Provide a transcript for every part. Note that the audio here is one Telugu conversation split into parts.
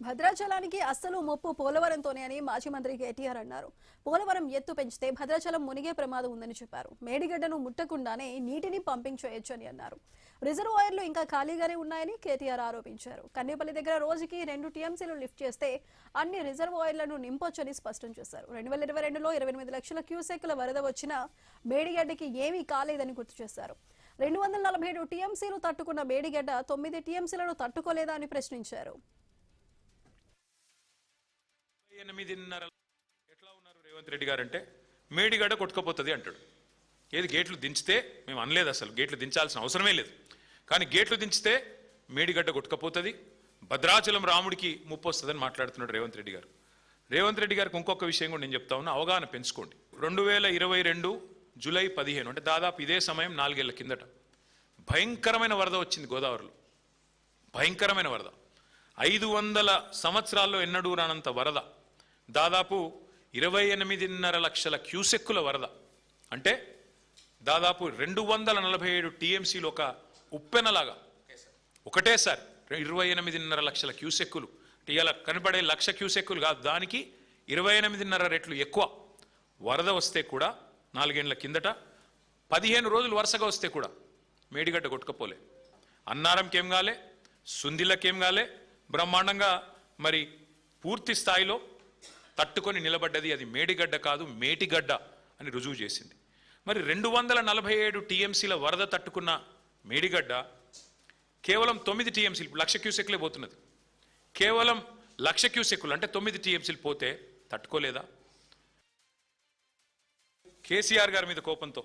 భద్రాచలానికి అస్సలు ముప్పు పోలవరంతోనే అని మాజీ మంత్రి కేటీఆర్ అన్నారు. పోలవరం ఎత్తు పెంచితే భద్రాచలం మునిగే ప్రమాదం ఉందని చెప్పారు. మేడిగడ్డను ముట్టకుండానే నీటిని పంపింగ్ చేయొచ్చని అన్నారు. రిజర్వాయర్లు ఇంకా ఖాళీగానే ఉన్నాయని కేటీఆర్ ఆరోపించారు. కన్నేపల్లి దగ్గర రోజుకి 2 టీఎంసీలు లిఫ్ట్ చేస్తే అన్ని రిజర్వాయర్లను నింపొచ్చని స్పష్టం చేశారు. 2022లో 28 లక్షల క్యూసెక్ల వరద వచ్చినా మేడిగడ్డకి ఏమీ కాలేదని గుర్తు చేశారు. 247 టీఎంసీలు తట్టుకున్న మేడిగడ్డ 9 టీఎంసీలను తట్టుకోలేదా అని ప్రశ్నించారు. 8:30 ఎట్లా ఉన్నారు రేవంత్ రెడ్డి గారు అంటే మేడిగడ్డ కొట్టుకుపోతుంది అంటాడు. ఏది గేట్లు దించితే మేము అనలేదు, అసలు గేట్లు దించాల్సిన అవసరమే లేదు. కానీ గేట్లు దించితే మేడిగడ్డ కొట్టుకుపోతుంది, భద్రాచలం రాముడికి ముప్పు వస్తుందని మాట్లాడుతున్నాడు రేవంత్ రెడ్డి గారు. రేవంత్ రెడ్డి గారికి ఇంకొక విషయం కూడా నేను చెప్తా ఉన్నా, అవగాహన పెంచుకోండి. 2022 జూలై 15 అంటే దాదాపు ఇదే సమయం 4 ఏళ్ల కిందట భయంకరమైన వరద వచ్చింది గోదావరిలో. భయంకరమైన వరద, 500 సంవత్సరాల్లో ఎన్నడూ రానంత వరద, దాదాపు 28.5 లక్షల క్యూసెక్కుల వరద. అంటే దాదాపు 247 టీఎంసీలు ఒక ఉప్పెనలాగా ఒకటేసారి 28.5 లక్షల క్యూసెక్కులు. ఇలా కనపడే 1,00,000 క్యూసెక్కులు కాదు, దానికి 28.5 రెట్లు ఎక్కువ వరద వస్తే కూడా 4 ఏళ్ల కిందట 15 రోజులు వరుసగా వస్తే కూడా మేడిగడ్డ కొట్టుకపోలే. అన్నారంకేం కాలే, సుందిలకేం కాలే, బ్రహ్మాండంగా మరి పూర్తి స్థాయిలో తట్టుకొని నిలబడ్డది. అది మేడిగడ్డ కాదు, మేటిగడ్డ అని రుజువు చేసింది. మరి 247 టీఎంసీల వరద తట్టుకున్న మేడిగడ్డ కేవలం 9 టీఎంసీలు, 1,00,000 క్యూసెక్లే పోతున్నది. కేవలం 1,00,000 క్యూసెక్లు అంటే 9 టీఎంసీలు పోతే తట్టుకోలేదా? కేసీఆర్ గారి మీద కోపంతో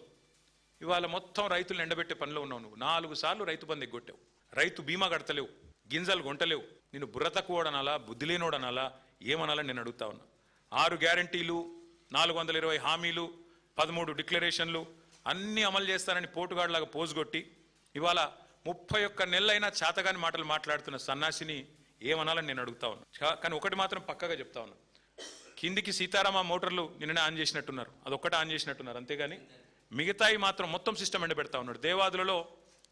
ఇవాళ మొత్తం రైతులను ఎండబెట్టే పనిలో ఉన్నావు నువ్వు. 4 సార్లు రైతు బంధు ఎగ్గొట్టావు, రైతు బీమా కడతలేవు, గింజలు కొంటలేవు. నిన్ను బుర్ర తక్కువడనాలా, బుద్ధి లేనోడనాలా, ఏమనాలని నేను అడుగుతా ఉన్నా. 6 గ్యారంటీలు, 420 హామీలు, 13 డిక్లరేషన్లు అన్నీ అమలు చేస్తానని పోటుగాడులాగా పోజుగొట్టి ఇవాళ 31 నెలలైనా చేతగాని మాటలు మాట్లాడుతున్న సన్నాసిని ఏమనాలని నేను అడుగుతా ఉన్నా. కానీ ఒకటి మాత్రం పక్కగా చెప్తా ఉన్నా, కిందికి సీతారామ మోటార్లు నిన్ననే ఆన్ చేసినట్టున్నారు, అదొక్కటే ఆన్ చేసినట్టున్నారు, అంతేగాని మిగతాయి మాత్రం మొత్తం సిస్టమ్ ఎండబెడతా ఉన్నాడు. దేవాదులలో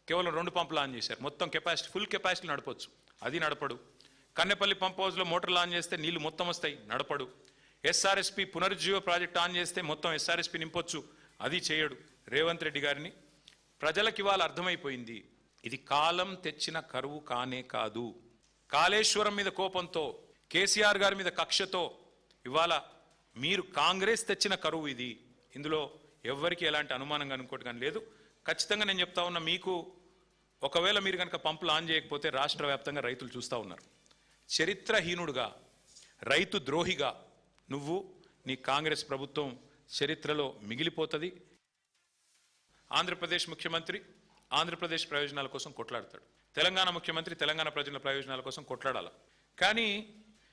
కేవలం 2 పంపులు ఆన్ చేశారు, మొత్తం కెపాసిటీ ఫుల్ కెపాసిటీ నడపొచ్చు, అది నడపడు. కన్నెపల్లి పంప్ హౌస్లో మోటార్లు ఆన్ చేస్తే నీళ్లు మొత్తం వస్తాయి, నడపడు. ఎస్ఆర్ఎస్పి పునరుజ్జీవ ప్రాజెక్ట్ ఆన్ చేస్తే మొత్తం ఎస్ఆర్ఎస్పి నింపొచ్చు, అది చేయడు. రేవంత్ రెడ్డి గారిని ప్రజలకు ఇవాళ అర్థమైపోయింది, ఇది కాలం తెచ్చిన కరువు కానే కాదు. కాళేశ్వరం మీద కోపంతో, కేసీఆర్ గారి మీద కక్షతో ఇవాళ మీరు కాంగ్రెస్ తెచ్చిన కరువు ఇది. ఇందులో ఎవ్వరికి ఎలాంటి అనుమానంగా అనుకోవటం కానీ లేదు. ఖచ్చితంగా నేను చెప్తా ఉన్నా, మీకు ఒకవేళ మీరు కనుక పంపులు ఆన్ చేయకపోతే రాష్ట్ర వ్యాప్తంగా రైతులు చూస్తూ ఉన్నారు. చరిత్రహీనుడుగా, రైతు ద్రోహిగా నువ్వు, నీ కాంగ్రెస్ ప్రభుత్వం చరిత్రలో మిగిలిపోతుంది. ఆంధ్రప్రదేశ్ ముఖ్యమంత్రి ఆంధ్రప్రదేశ్ ప్రయోజనాల కోసం కొట్లాడతాడు, తెలంగాణ ముఖ్యమంత్రి తెలంగాణ ప్రజల ప్రయోజనాల కోసం కొట్లాడాల. కానీ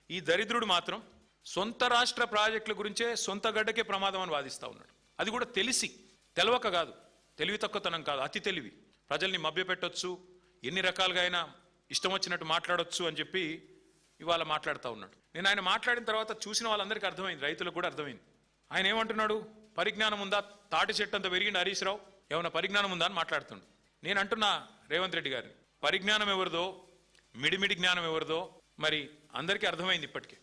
ఈ దరిద్రుడు మాత్రం సొంత రాష్ట్ర ప్రాజెక్టుల గురించే సొంత గడ్డకే ప్రమాదం అని వాదిస్తూ ఉన్నాడు. అది కూడా తెలిసి, తెలవక కాదు, తెలివి తక్కువతనం కాదు, అతి తెలివి. ప్రజల్ని మభ్యపెట్టొచ్చు, ఎన్ని రకాలుగా అయినా ఇష్టం వచ్చినట్టు మాట్లాడొచ్చు అని చెప్పి ఇవాళ మాట్లాడుతూ ఉన్నాడు. నేను ఆయన మాట్లాడిన తర్వాత చూసిన వాళ్ళందరికీ అర్థమైంది, రైతులకు కూడా అర్థమైంది. ఆయన ఏమంటున్నాడు, పరిజ్ఞానం ఉందా, తాటి చెట్టు అంత పెరిగింది హరీష్ రావు, ఏమన్నా పరిజ్ఞానం ఉందా అని మాట్లాడుతున్నాడు. నేను అంటున్నా రేవంత్ రెడ్డి గారిని, పరిజ్ఞానం ఎవరిదో, మిడిమిడి జ్ఞానం ఎవరిదో మరి అందరికీ అర్థమైంది ఇప్పటికే.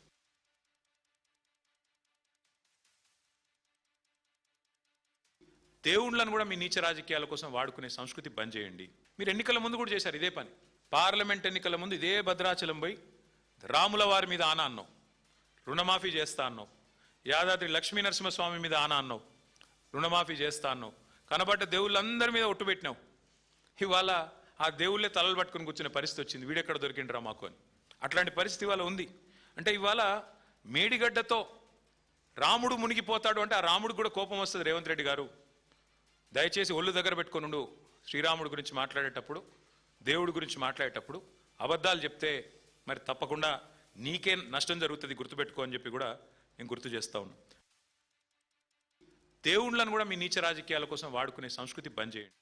దేవుళ్ళను కూడా మీ నీచ రాజకీయాల కోసం వాడుకునే సంస్కృతి బంద్ చేయండి. మీరు ఎన్నికల ముందు కూడా చేశారు ఇదే పని. పార్లమెంట్ ఎన్నికల ముందు ఇదే భద్రాచలం పోయి రాముల వారి మీద ఆనా అన్నావు, రుణమాఫీ చేస్తా అన్నావు. యాదాద్రి లక్ష్మీ నరసింహస్వామి మీద ఆనా అన్నావు, రుణమాఫీ చేస్తా అన్నావు. కనబడ్డ దేవుళ్ళందరి మీద ఒట్టు పెట్టినావు. ఇవాళ ఆ దేవుళ్ళే తలలు పట్టుకుని కూర్చునే పరిస్థితి వచ్చింది, వీడెక్కడ దొరికిండ్రా మాకు అని. అట్లాంటి పరిస్థితి ఇవాళ ఉంది. అంటే ఇవాళ మేడిగడ్డతో రాముడు మునిగిపోతాడు అంటే ఆ రాముడు కూడా కోపం వస్తుంది. రేవంత్ రెడ్డి గారు దయచేసి ఒళ్ళు దగ్గర పెట్టుకొని ఉండు. శ్రీరాముడి గురించి మాట్లాడేటప్పుడు, దేవుడి గురించి మాట్లాడేటప్పుడు అబద్ధాలు చెప్తే మరి తప్పకుండా నీకే నష్టం జరుగుతుంది, గుర్తుపెట్టుకో అని చెప్పి కూడా నేను గుర్తు చేస్తా ఉన్నా. దేవుళ్ళను కూడా మీ నీచ రాజకీయాల కోసం వాడుకునే సంస్కృతి బంద్ చేయండి.